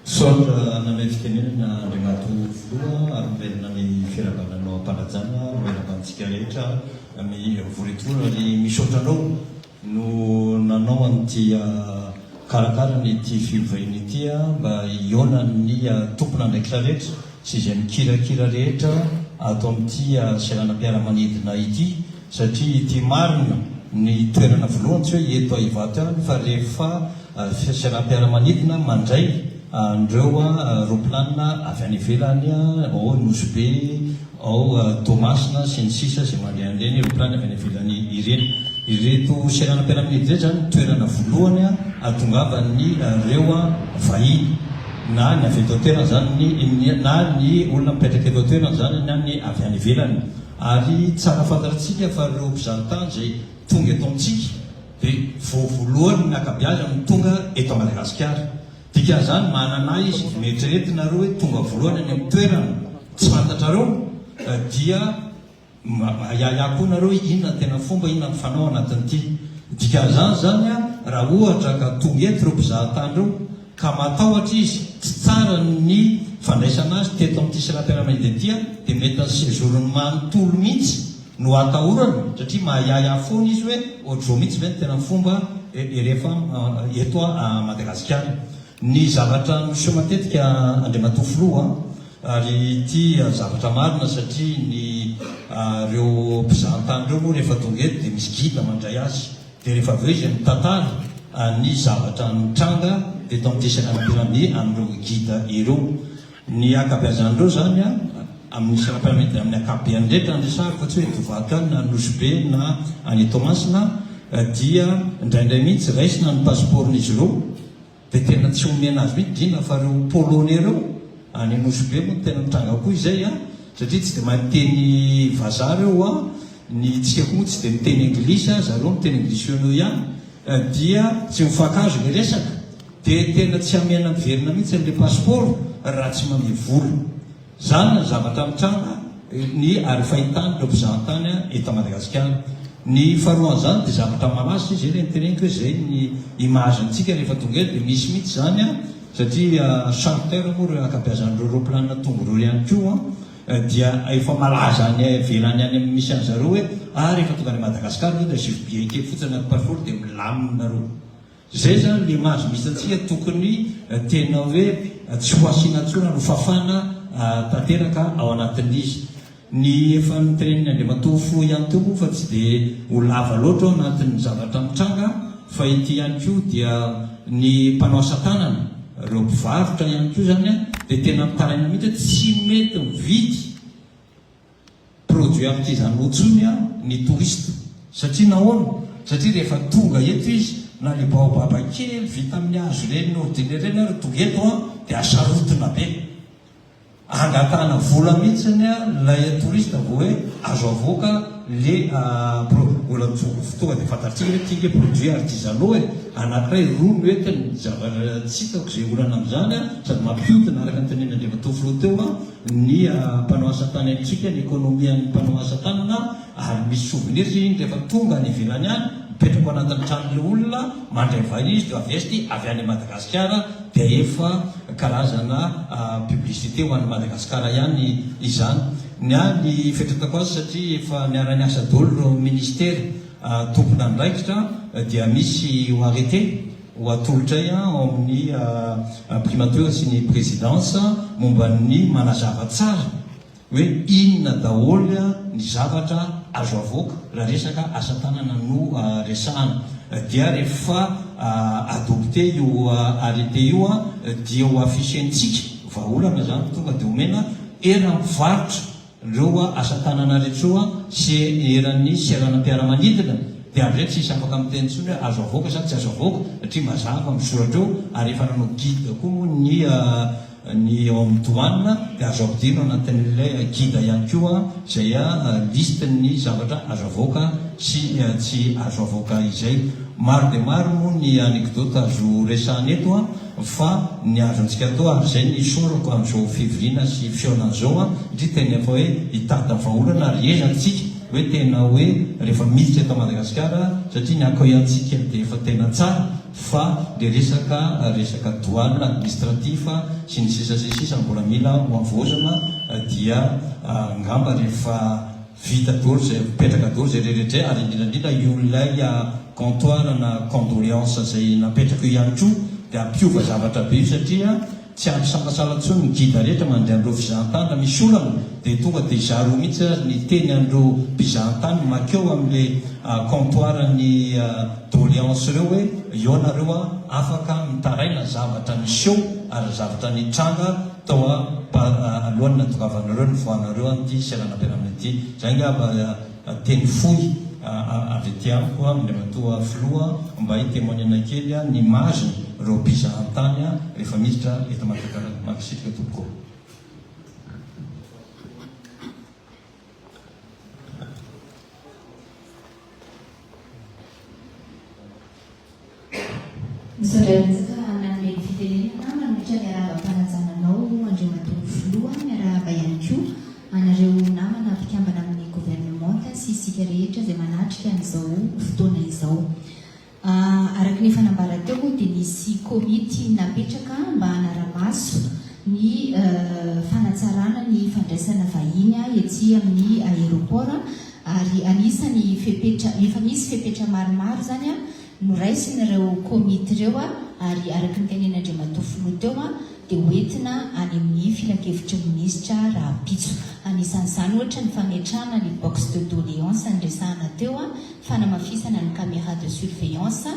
Sotra namay fitenenana Andriamato voaloha ary mamerina ny fiarabananao am-panajana miarabantsika rehetra amin'ny voretorana ary misotranao no nanao an'ity karakara nyity fivahiny ity mba ihaonany tompon'andraikitra rehetra sy izay mikirakira rehetra ato amin'ity seranam-piaramanidina ity satria ity marina ny toerana voalohany tsy hoe eto Ivato ihany fa rehefa seranam-piaramanidina mandray andreo roplanina avy any ivelany ao Nosbe ao Tomasina sy ny sisa izay mandeha an'ireny roplanina avy any ivelany ireny. Ireto seranam-piaramanidina izay zany toerana voalohany ahatongavan'ny reo vahiny na ny avy eto an-toerana zany na ny olona mipetraka eto an-toerana zany na ny avy any ivelany. Ary tsara fantatsika fa ireo mpizahatany izay tonga eto amintsika dia voalohany ny ankabeazany tonga eto Madagasikara. Dikan'izany manana izy mieritreritina reo hoe tonga voalohany any amin'ny toerana tsy fantatrareo dia iakoa nareo inona tena fomba inona ny fanao anatin'ity. Dikan'izany zany raha ohatra ka tonga eto ireo mpizahatany reo ka matahotra izy tsy tsara ny fandraisana azy teto amin'ity seranam-piaramanidina ity dia mety ny séjourny manontolo mihitsy no atahorana satria mahaiahy foana izy hoe ohatr'izao mihitsy ve ny tena fomba rehefa eto Madagasikara. Ny zavatra miseho matetika Andriamato filoha ary ity zavatra marina satria ny reo mpizahatany reo moa rehefa tonga eto dia misy gida mandray azy dia rehefa avy eo izy mitantara ny zavatra mitranga dia eto amin'ity seranam-piaramanidina amin'ireo gida ireo. Ny ankabeazan'ireo zany amin'ny seranam-piaramanidina amin'ny ankabeany rehetra andresary fa tsy hoe Ivato ihany na Nosbe na any Tomasina dia indraindray mihitsy raisina ny pasiporn'izy ireo dia tena tsy omena azy mihitsy drina fa reo polonais reo any Nosbe moa tena mitranga koa izay satria tsy dia mahiteny vazaha reo ny tsika koa tsy dia miteny anglisy zareo miteny anglisy eo ihany dia tsy mifankazo ny resaka dia tena tsy amena miverina mihitsy an'ilay pasiporo raha tsy mamevola. Zany zavatra mitranga ny ary fahitany reo mpizahatany eto Madagasikara. Ny faharoan'izany dia zavatra malaza izy ireny teneniko hoe izay ny image antsika rehefa tonga eto dia misy mihitsy zany satria chanteur moa reo ankabeazan'ireo roplanina tonga reo ihany koa dia efa malaza any velany any amin'ny misy an'zareo hoe rehefa tonga any Madagasikara dia jupe kely fotsiny anaty passeport dia milamina reo. Zay zany le image misy antsika tokony tena hoe tsy ho asiana tsona no fafana tanteraka ao anatin'izy. Ny efa niteneniny Andriamato fo ihany teo moa fa tsy dia ho lava loatra ao anatin'ny zavatra mitranga fa ity ihany koa dia ny mpanao asa tanana reo mpivarotra ihany koa zany dia tena mitaraina mihitsy tsy mety mividy produit amin'ity zany otsony ny touriste satria nahoana satria rehefa tonga eto izy na le baobaba kely vita amin'ny hazo ireny ny ordinaire ireny ary tonga eto dia asarotina be angatana vola mihitsiny lay touriste vao hoe azo avoaka le vola fotoa dia fantatsika hoe tia produit artisanaux anankiray roa no entiny zavatra tsy hitako izay olana amin'izany sady mampihodina araka ny tenenina Andriamato filoha teo ny mpanao asa tany antsika ny ekonomian'ny mpanao asa tanana ary misy souvenir iny rehefa tonga any ivelany any mipetraka ao anatin'ny tranon'ilay olona mandray vahiny izy dia avesty avy any Madagasikara dia efa karazana publicité ho any Madagasikara ihany izany. Ny fetratako azy satria efa niara-ny asa daholo reo ministera tompon'andraikitra dia misy ho arrêté ho atolotray ao amin'ny primature sy ny présidence momba ny manazava tsara hoe inona daholo ny zavatra azo avoaka raha resaka asa tanana no resahana dia rehefa adopté io arrêté io dia ho affichensika vahaolana zany tonga dia omena era mivarotra reo asa tanana rehetra sy eran'ny seranam-piaramanidina dia andray tsy isy afaka miteny tsony hoe azo avoaka zany tsy azo avoaka satria mazava misoratra eo ary efa nanao guide koa moa ny ao amin'ny douane dia azo ampidirina anatin'ilay guide ihany koa izay liste ny zavatra azo avoaka sy tsy azo avoaka izay. Maro dia maro moa ny anekdota azo resahana eto fa ny azontsika atao ary izay ny sorako amin'izao fivoriana sy fihaonan'izao satria tena efa hoe hitady ny vahaolana ary ezantsika hoe tena hoe rehefa miditra eto Madagasikara satria ny accueil antsika dia efa tena tsara fa le resaka douane administratif sy ny sisa mbola mila hoavozana dia ngamba rehefa vita dolo zay mipetraka dolo zay rehetra ary indrindrandrindra ion'ilay comptoir na condoléance zay napetraka io ihany koa dia ampiova zavatra be satria tsy ampy salasala tsony ny gida rehetra mandeha amin'ireo fizahantany misy olana dia tonga dia zaroa mihitsy ny teny an'ireo mpizahantany makeo amin'le comptoir ny doléance reo hoe io nareo afaka mitaraina zavatra miseo ary zavatra ny tranga tao alohan'ny natokavanareo ny voanareo an'ity sialanampiarana ity zay ngamba teny fohy avy ety amiko amin'ny matoa filoha mba hitemoignana kely ny image reo mpizahantany rehefa miditra eto makisitrika tokoa. Misaodratsaka nanome fitenenana manombotra miarahaba-pananjananao andreo matoa filoha miarahaba ihany koa anareo namana mpikambana amin'ny gouvernemanta sy isika rehetra izay manatrika an'izao fotoana izao. Araka ny fanambarateo dia nisy komity napetraka mba hanara-maso ny fanatsarana ny fandraisana vahiny ety amin'ny aéroport ary anisany efa misy fepetra maromaro zany noraisin'ireo komity ireo ary araka ny tenen'Andriamatoa filoha teo dia hoentina any amin'ny filakevitry minisitra Rapitso. Anisan'izany ohatra ny fametrahana ny box de doléance nyresahana teo, fanamafisana ny caméra de surveillance,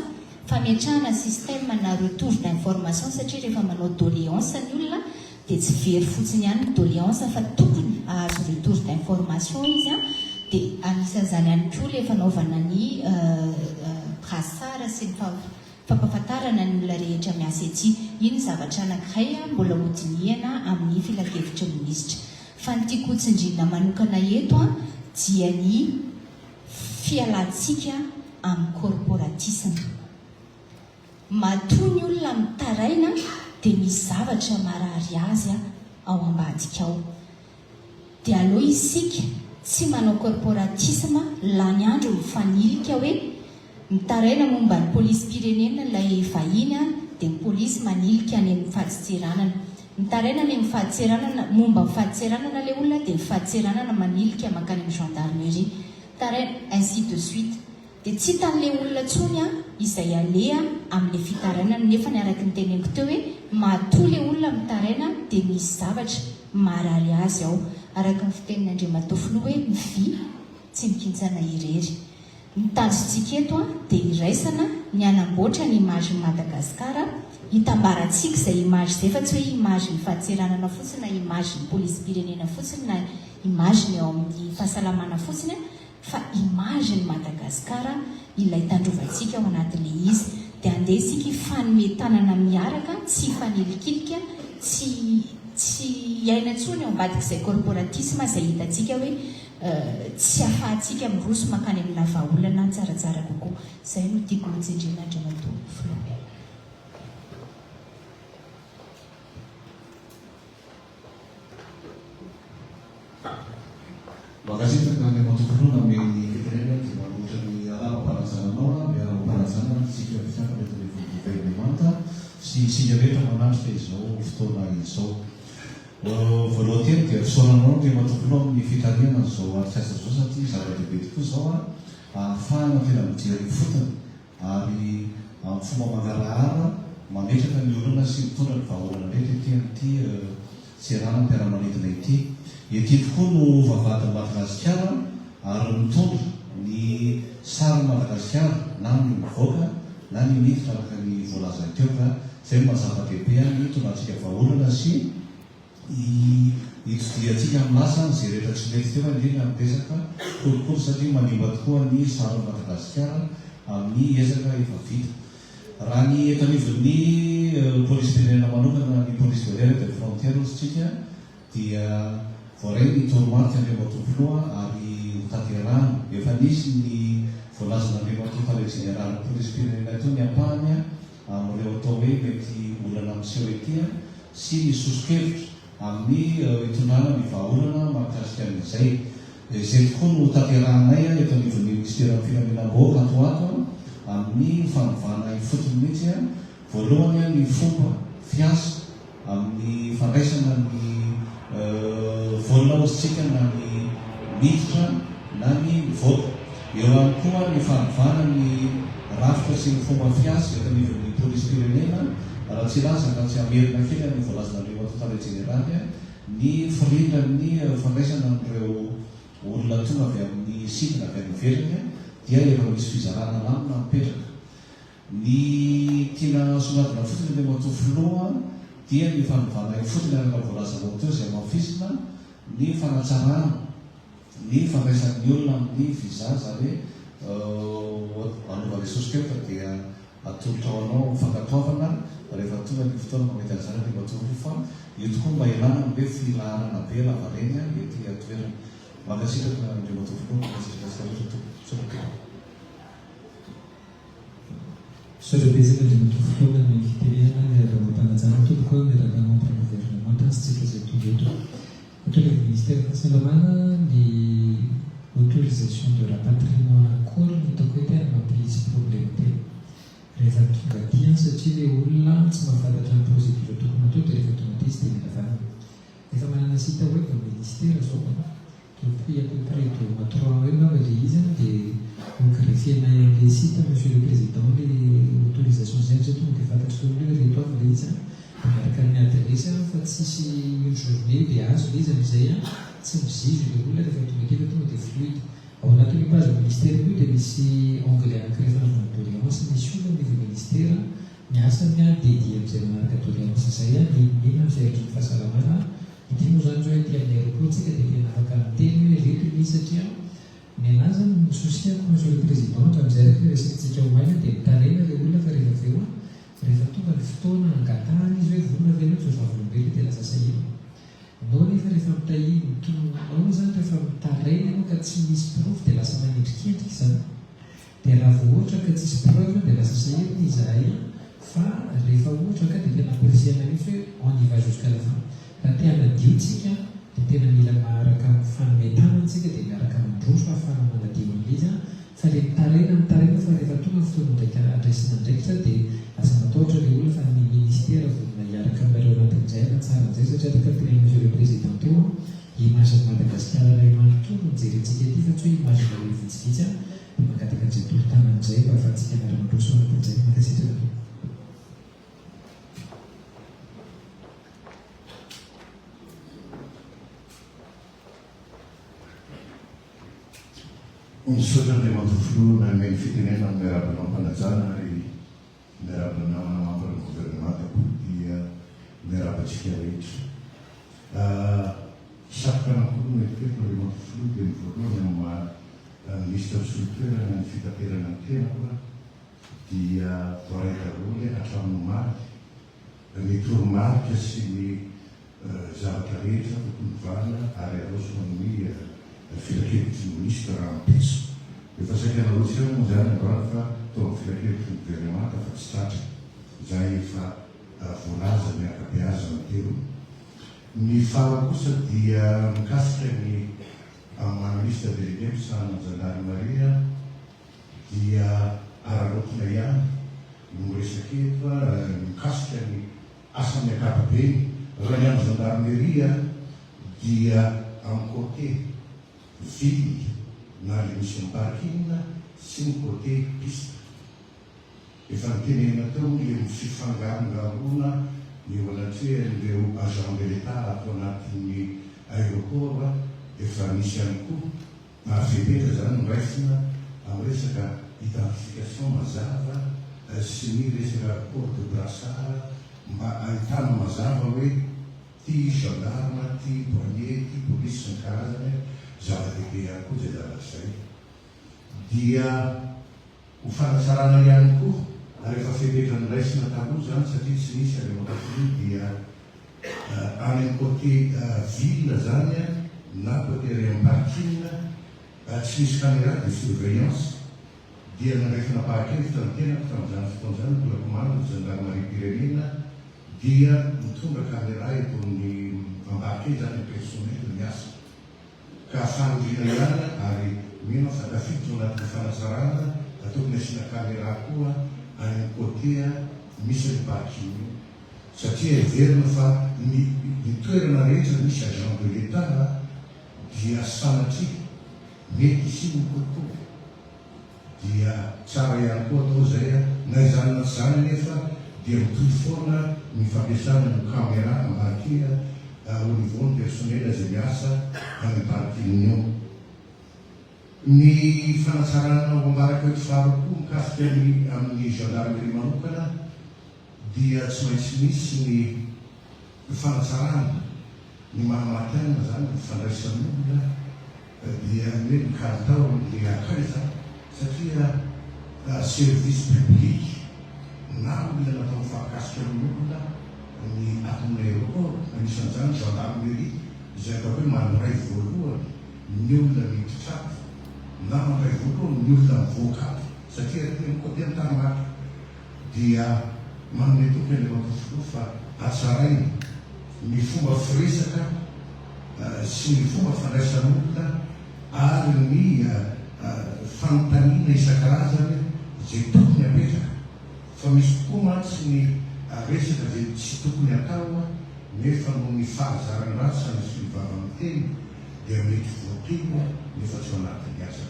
fametrahana système na retour d'information satria rehefa manao doléance ny olona dia tsy very fotsiny ihany ny doléance fa tokony ahazo retour d'information izy dia anisan'izany ihany koa le fanaovana ny brassard sy ny fampahafantarana ny olona rehetra miasa ety. Iny zavatra anankiray mbola hodinihana amin'ny filakevitra minisitra. Fa ny tiako tsindrina manokana eto dia ny fialantsika amin'ny corporatisme. Matoa ny olona mitaraina dia misy zavatra marary azy ao ambadika ao. Dia aloha isika tsy manao corporatisme lany andro mifanilika hoe mitaraina momba ny polisy pirenena ilay vahiny dia ny polisy manilika any amin'ny fahaditsiranana. Mitaraina any amin'ny fahaditsiranana momba ny fahaditsiranana ilay olona dia ny fahaditsiranana manilika makany amin'ny gendarmerie. Taraina ainsi de suite. Dia tsy hitan'ilay olona tsony izay alea amin'ny fitarainana nefa ny araka ny teneniko teo hoe matoa ilay olona mitaraina dia misy zavatra marary azy ao. Araka ny fitenin'Andriamatoa filoha hoe ny vy tsy mikintsana irery. Ny tanjontsika eto dia iraisana ny anamboatra ny image ny Madagasikara, hitambarantsika izay image izay fa tsy hoe image ny fahaditsiranana fotsiny na image ny polisy pirenena fotsiny na image ny ao amin'ny fahasalamana fotsiny fa image ny Madagasikara ilay tandrovantsika ao anatin'ilay izy. Dia andeha isika fanome tanana miaraka, tsy fanelikilika, tsy iaina intsony ao ambadika izay corporatisme izay hitantsika hoe tsy afahantsika miroso makany amin'ny lavaolana tsaratsara kokoa. Izay no tiako hotsindrina Andriamatoa filoha. Makasitaka Andriamatoa filoha amin'ny fitenenana dia manoatra ny ara-paharazananao miara-paharazana sika fiakana eto amin'ny gouvernemanta sy sika rehetra manatrika izao fotoana izao. Voalohany teny dia fisaoranao Andriamatoa filoha amin'ny fitariana izao aritrasa izao satria zava-dehibe tokoa izao ahafahana tena mijery fotony ary amin'ny fomba mangarahara mametraka ny olona sy mitondra ny vahaolana rehetra ety amin'ity tserana mpiara-manidina ity. Ety tokoa no vavahadin'i Madagasikara ary mitondra ny sary Madagasikara na ny mivoaka na ny miditra araka ny voalazana teo ka izay mazava-dehibe ny tondratsika vahaolana sy hitoviantsika amin'ny lasa izay rehetra tsy mety teo indrindra miresaka kolokolo satria manimba tokoa ny sary Madagasikara amin'ny ezaka efa vita. Raha ny eto anivon'ny polisy pirenena manokana ny police barrière de frontière ohatsika dia voaray ny toromarika Andriamatoa filoha ary hotanterahana efa nisy ny voalazana Andriamatoa fa le général polisy pirenena teo ny ampahany amin'ireo atao hoe mety olana miseho ety sy ny sosokevitra amin'ny hitondrana ny vahaolana mahakasika amin'izay. Izay tokoa no tanterahanay eto anivon'ny ministera filaminam-bahoaka atoato amin'ny fanovana ifotony mihitsy a voalohany a ny fomba fiasa amin'ny fandraisana ny volona ozytsika na ny miditra na ny voto. Eo ihany koa ny fanovana ny rafitra sy ny fomba fiasa etan'ivon'ny polisy-pirenena raha tsy laza ka tsy amerina kely ny voalazanareo atotare generaly a ny firindran'ny fandraisana amin'ireo olona tonga avy amin'ny sidina avy any ivelany dia efa misy fizarana lamina mipetraka. Ny tiana sonavina fotsiny le matofoloha dia ny fanovana fotony araka voalaza teo izay mafisina ny fanatsarana ny fandraisan'ny olona amin'ny viza zany anova resosoketa dia atolotra ao anao fankatoavana rehefa tonga ny fotoana mamety an'izany le matofolo fa io tokoa mba ilana hoe filaharana be lavareny ety atoerana makasitraka le matofolo Sobre basic de muito flow na minha criança, era uma panazana tudo quando era da mão para o governo, muitas cifras e tudo. O Ministério da Semana de autorização do rapatriement à cor de toqueter uma crise problema. Refatura criança tive o lance uma fada tão positiva, tudo uma tudo refatumatista e da família. Essa maneira cita o Ministério só que a preto uma troca uma beleza de concretia na cita Monsieur le Président les autorisations exécutives que fata sur le territoire beleza para caminhar beleza fazia uma journée de as beleza miséria sem exige de rolar de automatique de fluide ao nato de base do Ministério deve se angolano criação de nossa missão do Ministério nessa minha dédiée à la marcature nossa saia de não sei que faça a mara e temos anos aí a aeroporto que tem na vaca tem ele iniciativa Menaza non susia come sul presidente, amzerke resetti umane de tarena de una farina feu, rifattuva riftona gatani zoi vuna venu su favore della sassaia. Non è rifattai tu non usate fra tarena no cazzi spruf della samani clienti sa. Della voce che si spruf della sassaia di Isaia fa rifa voce che della poesia na rife ogni va jusqu'à la fin. La terra diutica tena mila maaraka fanometamantsika dia miaraka mandroso ahafahana manadio an'izy fa le tarena fa rehefa tonga fotoana ndraika adraisina ndraikitra dia asa matahotra le olona fa ny ministera vonona hiaraka aminareo anatin'izay tsara an'izay satria ataka tena monsieur le président teo image ny Madagasikara ray manontolo mijerentsika ety fa tsy hoe image nareo vitsivitsy dia mangataka an'izay tolotanan'izay mba ahafahantsika miara-mandroso anatin'izay makasitraka. Misaotra ny matofolo na meny fitenena miarabana ampanajana ary miarabana manamambana ny gouvernement dia miarabantsika rehetra. Safoka anakolo metoeto le matofolo dia ny voalohany ministre absolutoerana ny fitaterana ny tena koa dia voaray daholo hatramin'ny marika ny toromarika sy ny zavatra rehetra tokony vala ary aroso amin'ny filakelitry ny ministre raha mpiso. Efa saika narotsy eo moa zany androany fa tao amin'ny filakelitry ny gouvernement fa tsy tratra zay efa voalaza ny akabeazana teo. Ny faha kosa dia mikasika ny ministre délégué misahana gendarmerie dia ararokina ihany no resaky efa mikasika ny asany akapabeny raha ny amin'ny gendarmerie dia amin'ny côté ville na le misy ny parking sy ny côté piste. Efa nitenena teo le fifangarongarona ny olantsy ireo agent de l'État atao anatin'ny aéroport efa misy ihany koa AVP zany noraisina amin'ny resaka identification mazava sy ny resaka port de brassard mba ahitana mazava hoe ty gendarme, ty douanier, ty police sy ny karazany zava-dehibe ihany koa zay zavatra zay. Dia ho fanatsarana ihany koa rehefa fepetra ny raisina taloha zany satria tsy misy ale matafolo dia any amin'ny côté ville zany na côté reny parking tsy misy caméra de surveillance dia nandray fanapahan-kevitra tantenako tamin'izany fotoana zany mbola komando gendarmerie pirenena dia mitondra caméra eton'ny embarqué zany personnel miasa ka fanovina ihany ary mino fa tafiditra anatin'ny fanatsarana tokony asiana caméra koa any côté misy ny parking satria heverina fa ny toerana rehetra misy agent de l'État dia sanatry mety isiny kokoa dia tsara ihany koa atao zay na izany na tsy zany nefa dia mitohy foana ny fampiasana ny caméra marqué au niveau ny personnel zay miasa amin'ny parking io. Ny fanatsarana mambaraka eto faharoa mikasika amin'ny gendarmerie manokana dia tsy maintsy misy ny fanatsarana ny mahamatanana zany ny fandraisan'olona dia hoe ny kalitao le akaiza satria service public na olona natao mifahakasika amin'olona ny aton'ny aéroport anisan'izany gendarmerie izay atao hoe manoray voalohany ny olona miditra na mandray voalohany ny olona mivoaka satria teny koa tena taranaky dia manome toky le mampifolo fa hatsarainy ny fomba firesaka sy ny fomba fandraisan'olona ary ny fanontaniana isan-karazany zay tokony apetraka fa misy tokoa mantsy ny resaka zay tsy tokony atao nefa no ny fahazarany ratsany sy ny vava-miteny dia mety voatena nefa tsy anatin'ny asa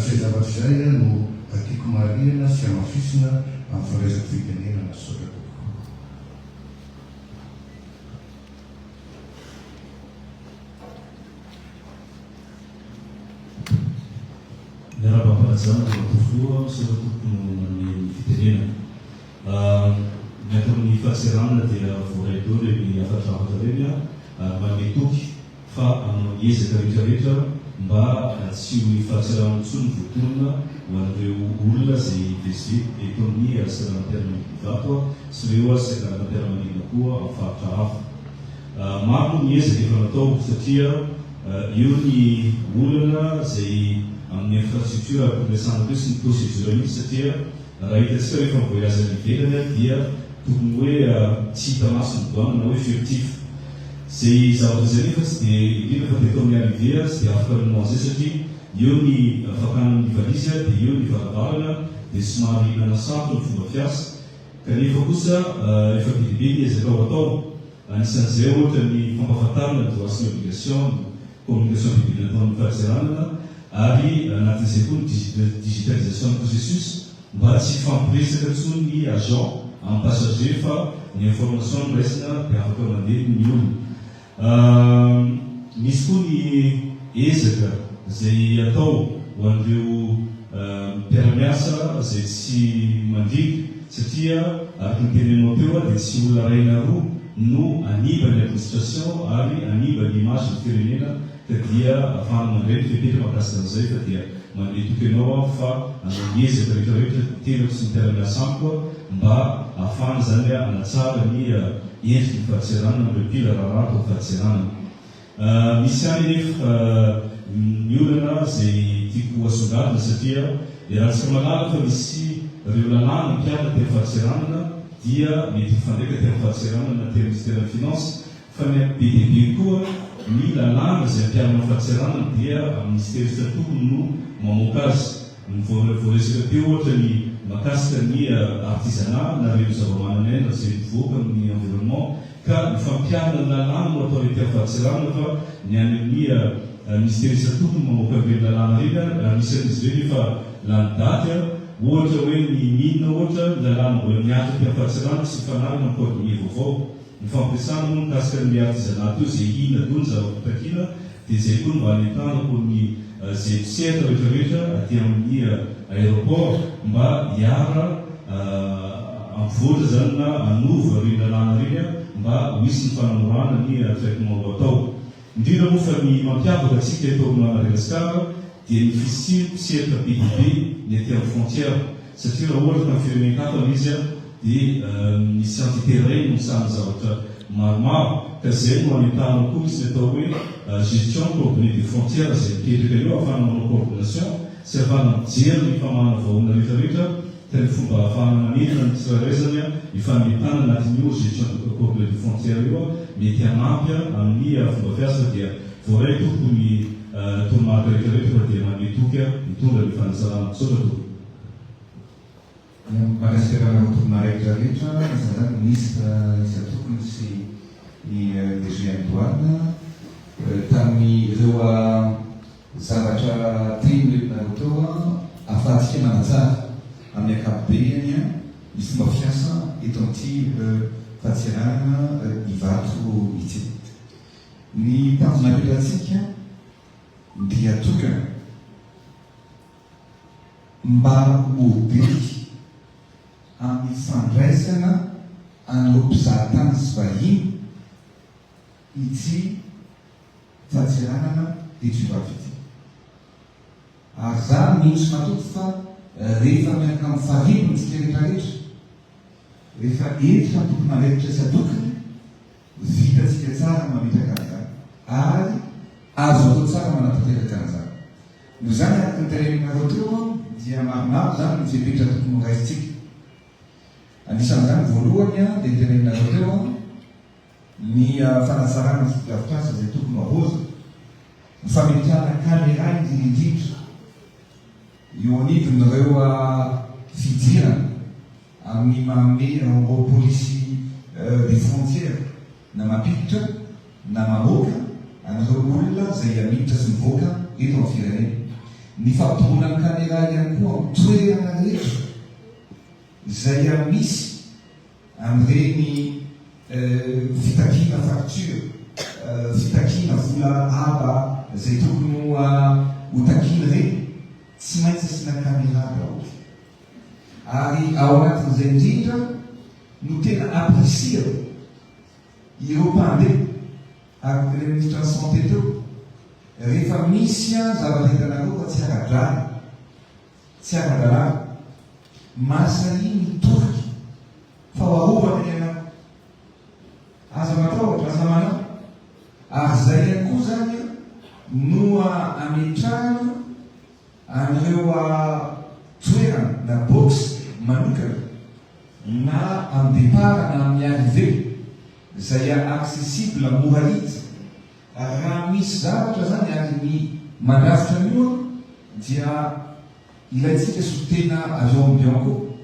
zay zavatra zay no tiako marihana sy amafisina amin'ny fandraisako fitenena na sotra toko. Miara-pampalazana matofoloa sotra tokony amin'ny fitenena. Ny atao amin'ny fahasalamana dia voaray daholo ny afatrafatra reny manome toky fa amin'ny ezaka rehetrarehetra mba tsy ho fahasalamana intsony voatonona ho an'ireo olona zay vezivezy eto amin'ny salamam-piaramanidina sy ireo salamam-piaramanidina koa amin'ny faritra hafa. Maro ny ezaka efa natao satria eo ny olana zay amin'ny infrastructure ampiresana koa sy ny procédure mihitsy satria raha hitantsika rehefa mivoyazy any ivelany dia tokony hoe tsy hita maso ny doana na hoe furtif. Zay zavatra zay nefa tsy dia indrindra fa teto amin'ny arrivé tsy dia afaka minao zay satria eo ny fakanany valizy dia eo ny varavarana dia somary nanasato ny fomba fiasa kanefa kosa efa bedibe ny ezaka ao atao anisan'izay ohatra ny fampahafantarana ny droit sy ny obligation communication bibina atao amin'ny fahasalamana ary anatin'izay koa ny digitalisation ny processus mba tsy fampiresaka intsony ny agent amin'ny passager fa ny information raisina dia afaka mandeha ny olona. Misy koa ny ezaka zay atao ho an'ireo mpiara-miasa zay tsy mandriky satria araka ny tenenao teo dia tsy olona raina roa no aniba ny administration ary aniba ny image ny firenena ka dia ahafahana mandray ny fepetra mahakasika an'izay fa dia manome toky ianao fa amin'ny ezaka rehetrarehetra tenako sy ny mpiara-miasa amiko mba ahafahana zany anatsara ny endriky ny fahatsaranana ireo pila raharaha atao fahatsaranana. Misy any nefa ny olana zay tiako asongadina satria rahantsika malala fa misy ireo lalàna mpiaraka tena fahatsaranana dia mety mifandraika tena fahatsaranana na tena ministère finance fa ny be dia be koa ny lalàna zay mpiarana fahatsaranana dia ministère sy tokony no mamoaka azy. Voaresaka teo ohatra ny makasika ny artisanat na reo zava-mananaina zay mivoaka amin'ny environnement ka ny fampiarana ny lalàna no atao rehetra fahatsaranana fa ny any amin'ny ministère sy tokony mamoaka ireny lalàna reny anisan'izy ireny efa lany daty ohatra hoe ny minina ohatra lalàna mbola miatra tena fahatsaranana sy fanarina amin'ny code minier vaovao ny fampiasana moa mikasika ny artisanat io zay hina do ny zava-pitakina dia zay koa mba hanetanako ny zay mpisehatra rehetrarehetra aty amin'ny aéroport mba hiara ampivoatra zany na anova reny lalàna reny mba misy ny fanamorana ny traitement ho atao. Indrindra moa fa ny mampiavaka atsika eto amin'ny Madagasikara dia ny fisehatra be dia be ny aty amin'ny frontière satria raha ohatra ka firenena-kafa izy dia misy entité ray no misahana zavatra maromaro ka zay no anentahana koa misy atao hoe gestion coordonnée des frontières zay miketrika eo ahafahana manao coordination sy ahafahana mijery ny famahana vahoana rehetrarehetra tena fomba ahafahana manenina ny tsirairaizany ny fametana anatin'io gestion coordonnée des frontières io mety hanampy amin'ny fomba fiasa dia voaray tokony toromarika rehetrarehetra dia manome toky mitondra ny fanasarana sotra tokoa. Mahakasika tombona rehetrarehetra za zany ministre izy tokony sy ny DG Antoine tamin'ireo zavatra teny teo ahafahantsika manatsara amin'ny ankapobeny ny fomba fiasa eto amin'ity fahatsiarana ivato ity. Ny tanjonaretatsika dia tokana mba hobely amin'ny fandraisana an'ireo mpizahatany sy vahiny ity fahatsiaranana eto ity. Ary za mihitsy matoto fa rehefa miaraka amin'ny fahiny ntsika rehetrarehetra, rehefa entitra ny tokony mandraikitra sy atokony, vitatsika tsara mametraka an'izany ary azo atao tsara manatanteraka an'izany. No zany araka ny tereninareo teo dia maromaro zany ny fepetra tokony raisitsika. Anisan'izany voalohany dia tereninareo teo ny fanatsarana sy fiavitrasa izay tokony ahoza, ny fametrahana caméra indrindrindrindra eo anivon'ireo fidirana amin'ny manome ireo polisy des frontières na mampiditra na mamoaka an'ireo olona izay amiditra sy mivoaka eto amin'ny firenena. Ny fampitoroana ny caméra ihany koa amin'ny toerana rehetra izay misy amin'ireny fitakiana facture, fitakiana vola aba izay tokony ho takiana ireny, tsy maintsy asina caméra daholo. Ary ao anatin'izay indrindra no tena apprécia ireo mpandeha ary le ministre de santé teo rehefa misy zavatra hitanareo fa tsy ara-drano, tsy ara-dalàna, masa iny mitoroky fa hoarovana ny anao aza matahotra, aza manao. Ary zay ihany koa zany no ametrahana an'ireo toerana na box manokana na amin'ny départ na amin'ny arrivé izay accessible mora hita. Ary raha misy zavatra zany ary ny mandrafitra an'io dia ilaitsika sotena agent bianco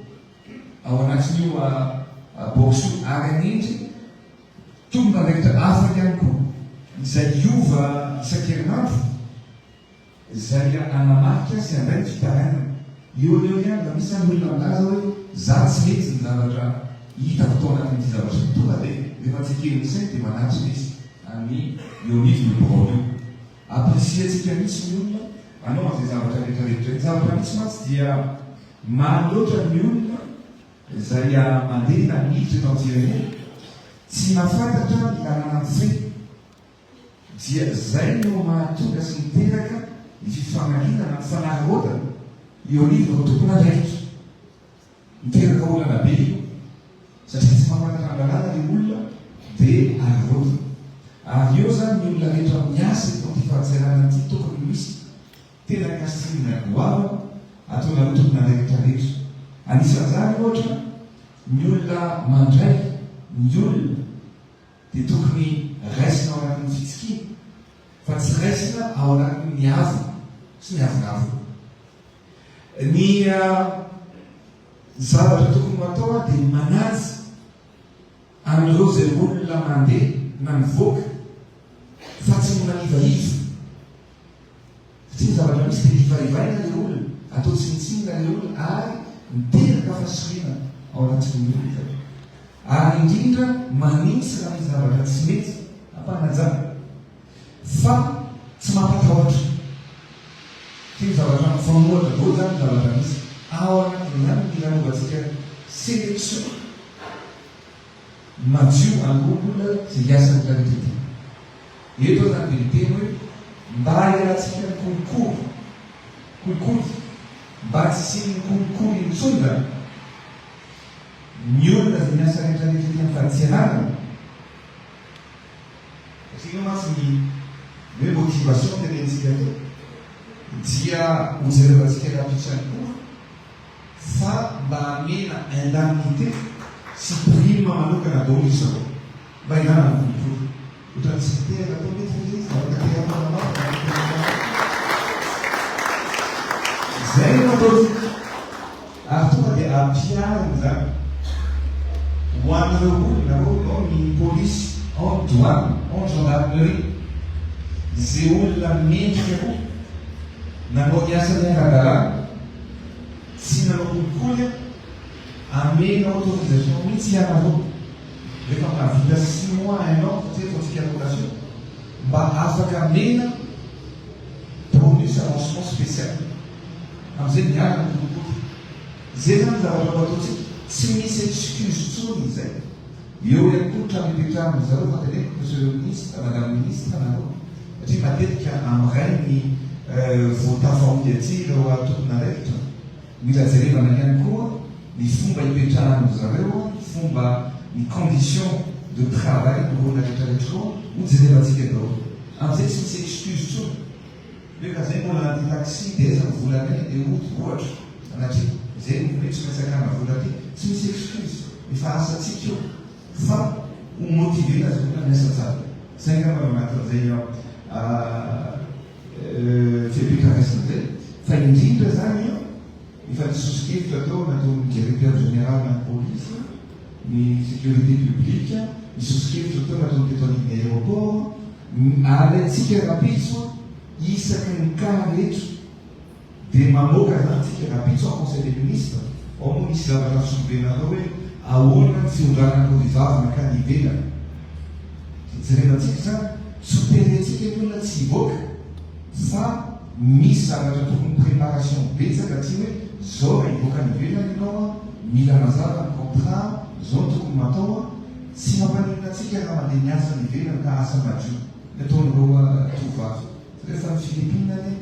ao anatin'io box ary anindry tombona andraikitra hafa ihany koa izay iova isan-kerinandro izay anamarika sy andray ny fitarainana. Eo ihany da misy any olona milaza hoe za tsy mety ny zavatra hitako tao anatin'ity zavatra tonga dia rehefa tsekeny misay dia manatry misy amin'ny eo anivy ny borao io. Appréciatsika mihitsy ny olona anao an'izay zavatra rehetrarehetra. Ny zavatra mihitsy mantsy dia manoloatra ny olona izay mandeha na miditra eto amin'ny firenena tsy mahafantatra ny lalàna fety dia zay no mahatonga sy miteraka ny fifanaliana na mifanarotana eo anivy no tokony andraikitra. Miteraka olana be io satria tsy mahafantatra ny lalàna ny olona dia arotana. Ary eo zany ny olona rehetra miasa eto amin'ity fahatsiarana ity tokony misy tena kasirina goava ataona hoe tokony andraikitra rehetra. Anisan'izany ohatra ny olona mandray, ny olona dia tokony raisina ao anatin'ny fitsikina fa tsy raisina ao anatin'ny havina sy ny havinavina. Ny zavatra tokony atao dia manaja amin'ireo izay olona mandeha na mivoaka fa tsy mona ivaiva. Satria zavatra misy dia ivaivaina ilay olona, atao tsinitsinina ilay olona ary miteraka fahasorena ao anatin'ny olona. Ary indrindra manintsy raha ny zavatra tsy mety ampanajana fa tsy mampatahotra. Tia zavatra mifamohatra daholo zany zavatra misy ao anatin'izany ny lanaovantsika sélection madio an'olona izay hiasa ny planeta ity. Eto zany dia miteny hoe mba hialantsika ny kolikoly mba tsy ny kolikoly intsony zany ny olona izay miasa rehetrarehetra ety amin'ny fahatsiarana. Satria mantsy ny hoe motivation tenentsika teo dia hojerevantsika rapitrany koa fa mba hamena indemnité sy prime manokana daholo isao mba hinana ny kolikoly. Ohatran'ny secrétaire atao mety izy zay no atao ary tonga dia fiariny zany ho an'ireo olona ao ny polisy, ao ny douane, ao ny gendarmerie, izay olona mendrika koa nanao ny asany ara-dalàna, tsy nanao kolikoly amena autorisation mihitsy ianareo rehefa mahavita 6 mois 1 an satria efa fikalkulation mba afaka mena bonus avancement spécial amin'izay miarana ny kolikoly. Zay zany zavatra ataontsika tsy misy excuse tsony izay. Eo ihany koa trano ipetrahana zareo fanteneko monsieur le ministre, madame ministre nareo satria matetika amin'ray ny voatafahody aty ireo tompon'araikitra mila jerevana ihany koa ny fomba ipetrahana zareo, fomba ny condition de travail ny olona rehetrarehetra koa ho jerevantsika daholo. Amin'izay tsy misy excuse tsony. Hoe ka zay mbola nanty taxi dia aza volanay dia oty ohatra sanatria zay hoe tsy maintsy akana vola ty, tsy misy excuse, efa asantsika io fa ho motivena azy olona miasa tsara. Zay ngamba anatin'izay fipetraresana zay. Fa indrindra zany efa nisosokevitra atao nataon'ny directeur général na police, ny sécurité publique, nisosokevitra atao nataon'ny tetoniny aéroport, alaitsika rapitso isaky ny cas rehetra dia mamoaka zany tsika rapitso en conseil des ministres. Ao moa misy zavatra fisombena atao hoe ahoana ny fiondranana vehivavy nakany ivelany. Jerevantsika zany soperentsika ny olona tsy hivoaka fa misy zavatra tokony préparation betsaka ty hoe zao hivoaka ny ivelany ianao mila mazava ny contrat zao tokony matao tsy mampanina atsika raha mandeha miasa ny ivelany ka asa madio ataon'ireo tovavy. Rehefa ny Philippines any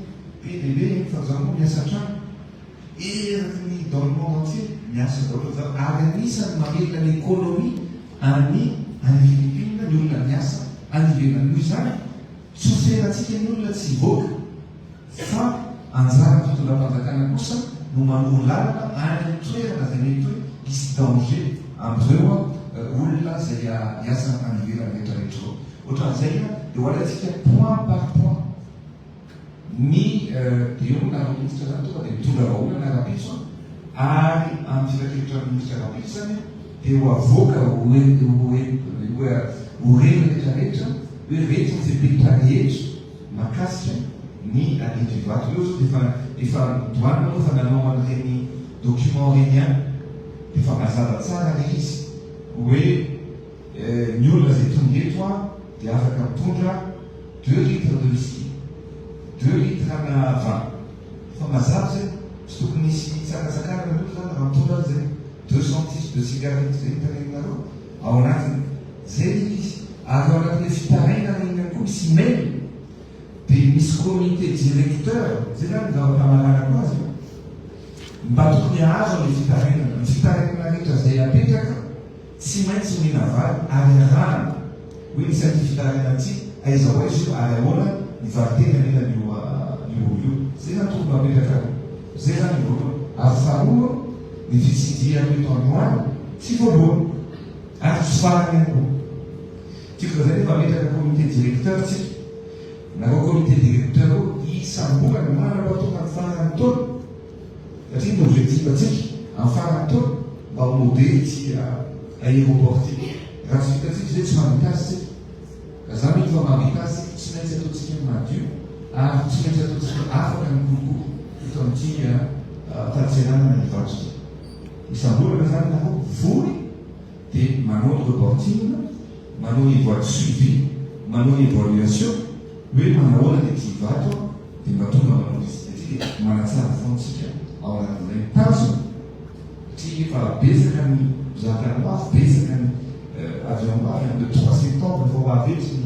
PDB fa zao moa miasa trano eraky ny dans le monde entier miasa daholo zao ary anisany mamelona ny économie any Philippines ny olona miasa any ivelany. Noho izany tsoferantsika ny olona tsy hivoaka fa anjara fitondram-panjakana kosa no manoro lalana any toerana zay mety hoe misy danger amin'ireo olona zay hiasa any ivelany rehetrarehetra ao. Ohatran'izay dia hoalatsika point par point ny eo na ministre zany tonga dia mitondra vahoana na rapitso ary amin'ny firakevitra ministre rapitso zany dia ho avoaka ho reny rehetrarehetra hoe rehetra ny fipetra rehetra makasika ny alety vivato. Eo zao efa douane moa fa nanao an'ireny document reniany dia efa mazava tsara le izy hoe ny olona zay tonga eto dia afaka mitondra 2 litres de whisky, 2 litres na vin. Fa mazava zay tsy tokony misy tsakasakana ny olona zany raha mitondra zay 206 de cigarette zay hitarenareo ao anatiny zay izy. Ary ao anatin'le fitarainana iny koa misy mail dia misy comité directeur zay zany zavatra malalako azy mba tokony azo le fitarainana. Ny fitarainana rehetra zay apetraka tsy maintsy mihina vary ary arahana hoe misy an'ity fitarainana ty aiza ho aiza io ary ahoana ny varitena mena io olo io. Zay zany tokony mapetraka zay zany voalohany. Ary faharoa ny fitsidiana eto androany tsy voalohany ary tsy farany ihany koa. Tiako zay efa metraka comité directeur tsika nareo comité directeur isamboka ny manana tonga ny farany taona satria ny objectif atsika amin'ny farany taona mba ho modely ty aéroport ty. Raha tsy vitatsika zay tsy mamitazy tsika ka za mety fa mamitazy tsy maintsy ataontsika madio ary tsy maintsy ataontsika afaka ny kolokolo eto amin'ity tatsenanana hivato. Isambolana zany nareo vory dia manao ny reporting, manao ny voie de suivi, manao ny évaluation hoe manahoana ny ty vato dia mba tonga manao izy dia manatsara fontsika ao anatin'izay tazo ty efa betsaka ny zakanoafy betsaka ny avion le 3 septembre vao avetsy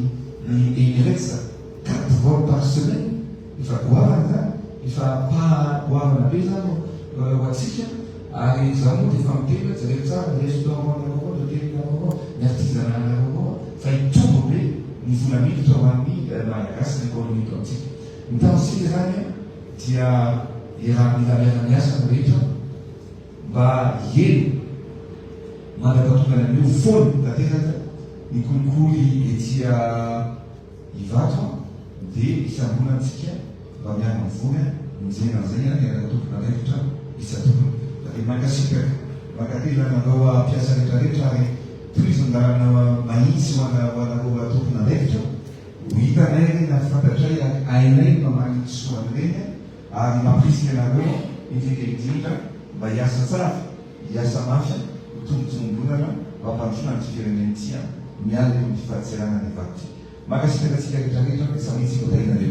ny Emirates 4 vols par semaine efa goavana zany efa pagoavana be zany ho atsika. Ary za moa dia efa miteny jereko tsara ny restaurant nareo ny hotelinareo ny artisanat nareo fa hitombo be ny vola miditra ho an'ny malagasy ny économie to amintsika. Ny tamintsika zany dia raha mila miara miasa ny rehetra mba hely mandrapatonga an'io fony tanteraka ny kolikoly etya hivato dia isambonantsika mba miara mivory mijena an'izay ny ara tompona rehetra isa tokony dia mankasitraka makatila nanao piasa rehetrarehetra ary toizon-dalana mahitsy hoanao tompona lefitra ho hitanay reny na fantatray ainay mamany soany reny ary mampirisika anareo indrindra mba hiasa tsara hiasa mafy mitombotombonana mampandrona ny firenentia miala eo ny fifahatserana ny vakoty makasitrakatsika rehetrarehetra sa mitsy kotaina